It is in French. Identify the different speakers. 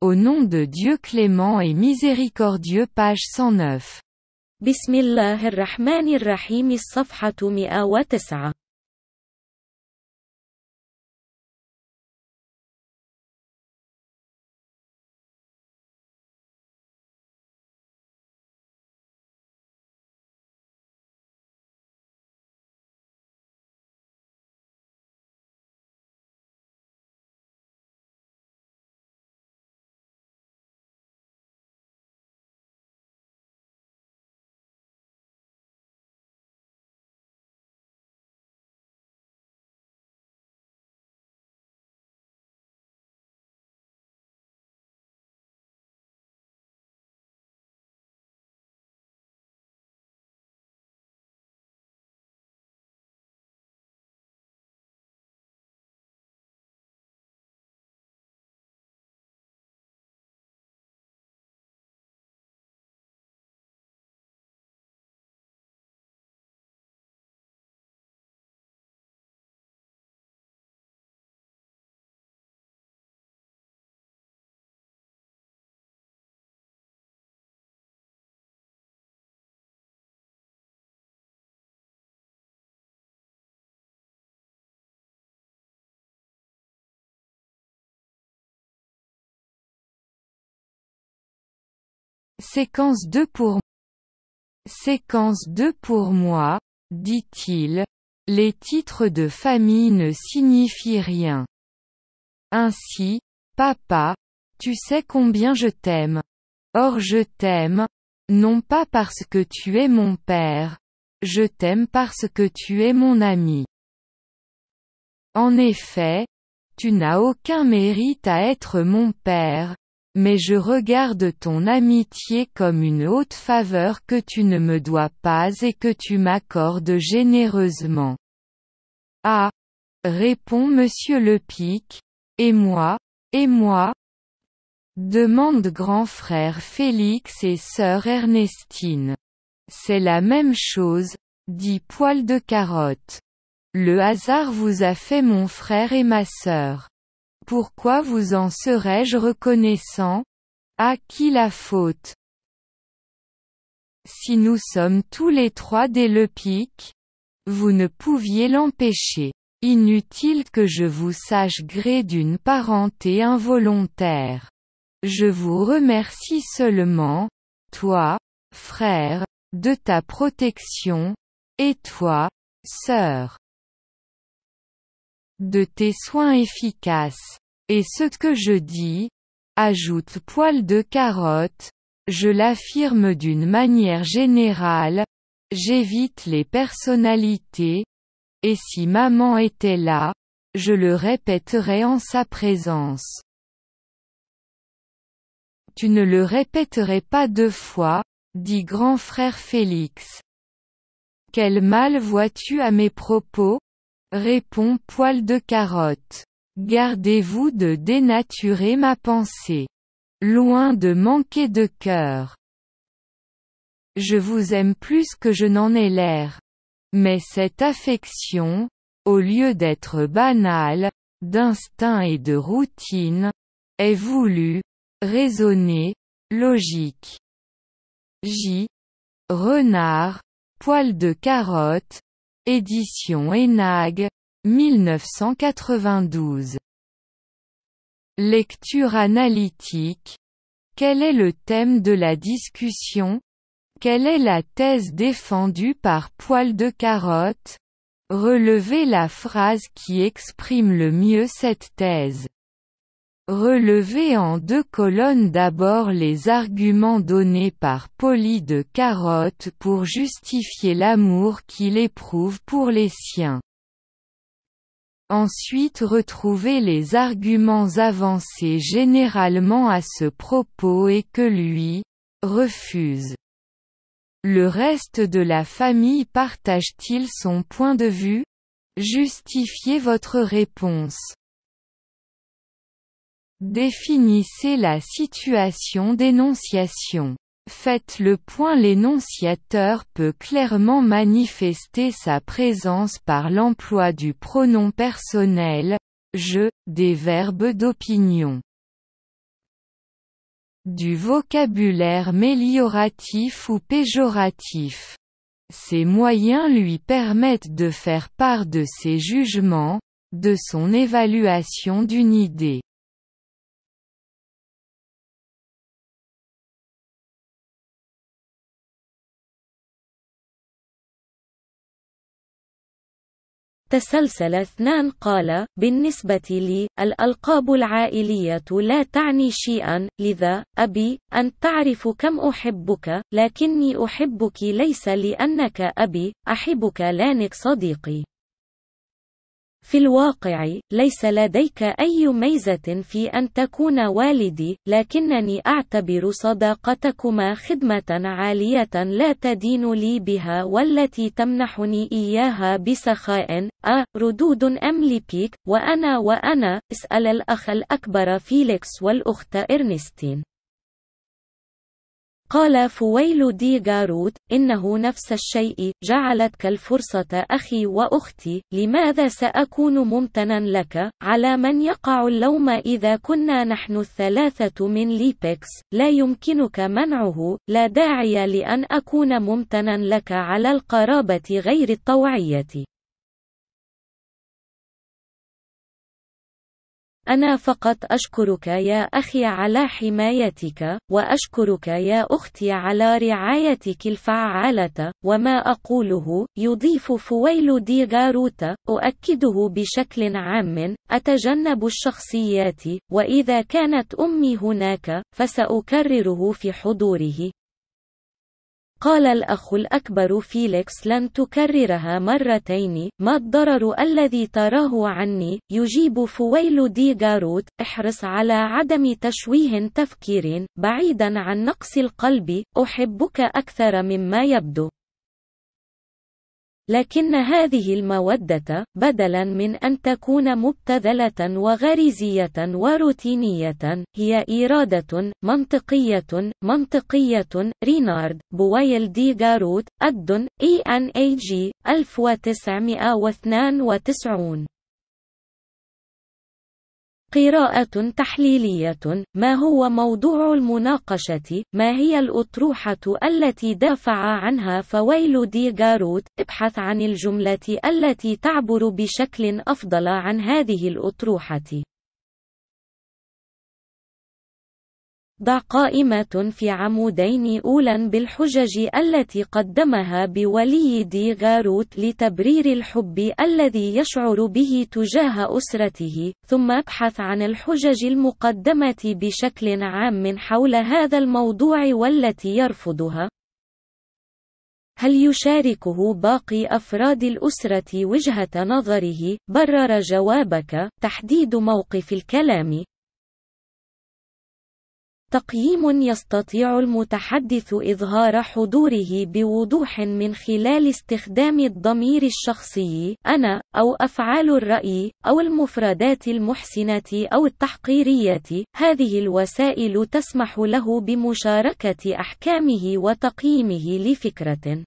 Speaker 1: Au nom de Dieu clément et miséricordieux, page 109.
Speaker 2: بسم الله الرحمن الرحيم الصفحة 109.
Speaker 1: Séquence 2 pour moi, dit-il, les titres de famille ne signifient rien. Ainsi, papa, tu sais combien je t'aime. Or je t'aime, non pas parce que tu es mon père, je t'aime parce que tu es mon ami. En effet, tu n'as aucun mérite à être mon père, mais je regarde ton amitié comme une haute faveur que tu ne me dois pas et que tu m'accordes généreusement. Ah! Répond Monsieur Lepic, et moi? Demande grand frère Félix et sœur Ernestine. C'est la même chose, dit Poil de Carotte. Le hasard vous a fait mon frère et ma sœur. Pourquoi vous en serais-je reconnaissant? À qui la faute? Si nous sommes tous les trois des Lepic, vous ne pouviez l'empêcher. Inutile que je vous sache gré d'une parenté involontaire. Je vous remercie seulement, toi, frère, de ta protection, et toi, sœur, de tes soins efficaces. Et ce que je dis, ajoute Poil de Carotte, je l'affirme d'une manière générale, j'évite les personnalités, et si maman était là, je le répéterais en sa présence. Tu ne le répéterais pas 2 fois, dit grand frère Félix. Quel mal vois-tu à mes propos? Répond Poil de Carotte. Gardez-vous de dénaturer ma pensée. Loin de manquer de cœur. Je vous aime plus que je n'en ai l'air. Mais cette affection, au lieu d'être banale, d'instinct et de routine, est voulue, raisonnée, logique. J. Renard, Poil de Carotte, édition Enag, 1992. Lecture analytique. Quel est le thème de la discussion? Quelle est la thèse défendue par Poil de Carotte? Relevez la phrase qui exprime le mieux cette thèse. Relevez en 2 colonnes d'abord les arguments donnés par Poil de Carotte pour justifier l'amour qu'il éprouve pour les siens. Ensuite retrouvez les arguments avancés généralement à ce propos et que lui, refuse. Le reste de la famille partage-t-il son point de vue? Justifiez votre réponse. Définissez la situation d'énonciation. Faites le point. L'énonciateur peut clairement manifester sa présence par l'emploi du pronom personnel, je, des verbes d'opinion. du vocabulaire mélioratif ou péjoratif. Ces moyens lui permettent de faire part de ses jugements, de son évaluation d'une idée.
Speaker 2: تسلسل 2 قال: بالنسبة لي، الألقاب العائلية لا تعني شيئا، لذا، أبي، أنت تعرف كم أحبك، لكني أحبك ليس لأنك أبي، أحبك لأنك صديقي. في الواقع، ليس لديك أي ميزة في أن تكون والدي، لكنني أعتبر صداقتكما خدمة عالية لا تدين لي بها والتي تمنحني إياها بسخاء. ردود أملي بيك، وأنا، اسأل الأخ الأكبر فيليكس والأخت إرنستين. قال فويل دي جاروت: إنه نفس الشيء، جعلتك الفرصة أخي وأختي، لماذا سأكون ممتنا لك؟ على من يقع اللوم إذا كنا نحن الثلاثة من ليبكس؟ لا يمكنك منعه، لا داعي لأن أكون ممتنا لك على القرابة غير الطوعية. أنا فقط أشكرك يا أخي على حمايتك، وأشكرك يا أختي على رعايتك الفعالة، وما أقوله، يضيف فويل دي جاروت، أؤكده بشكل عام، أتجنب الشخصيات، وإذا كانت أمي هناك، فسأكرره في حضوره. قال الأخ الأكبر فيليكس: لن تكررها مرتين، ما الضرر الذي تراه عني؟ يجيب فويل دي جاروت: احرص على عدم تشويه تفكير، بعيدا عن نقص القلب، أحبك أكثر مما يبدو. لكن هذه المودة، بدلاً من أن تكون مبتذلة وغريزية وروتينية، هي إرادة منطقية. رينارد بويل دي جاروت، أدن، ENAG، 1992. قراءة تحليلية. ما هو موضوع المناقشة؟ ما هي الأطروحة التي دافع عنها فويل دي جاروت؟ ابحث عن الجملة التي تعبر بشكل أفضل عن هذه الأطروحة. ضع قائمة في عمودين أولاً بالحجج التي قدمها بولي دي جاروت لتبرير الحب الذي يشعر به تجاه أسرته، ثم ابحث عن الحجج المقدمة بشكل عام حول هذا الموضوع والتي يرفضها. هل يشاركه باقي أفراد الأسرة وجهة نظره؟ برر جوابك. تحديد موقف الكلام. تقييم. يستطيع المتحدث إظهار حضوره بوضوح من خلال استخدام الضمير الشخصي أنا، أو أفعال الرأي، أو المفردات المحسنة أو التحقيرية. هذه الوسائل تسمح له بمشاركة أحكامه وتقييمه لفكرة.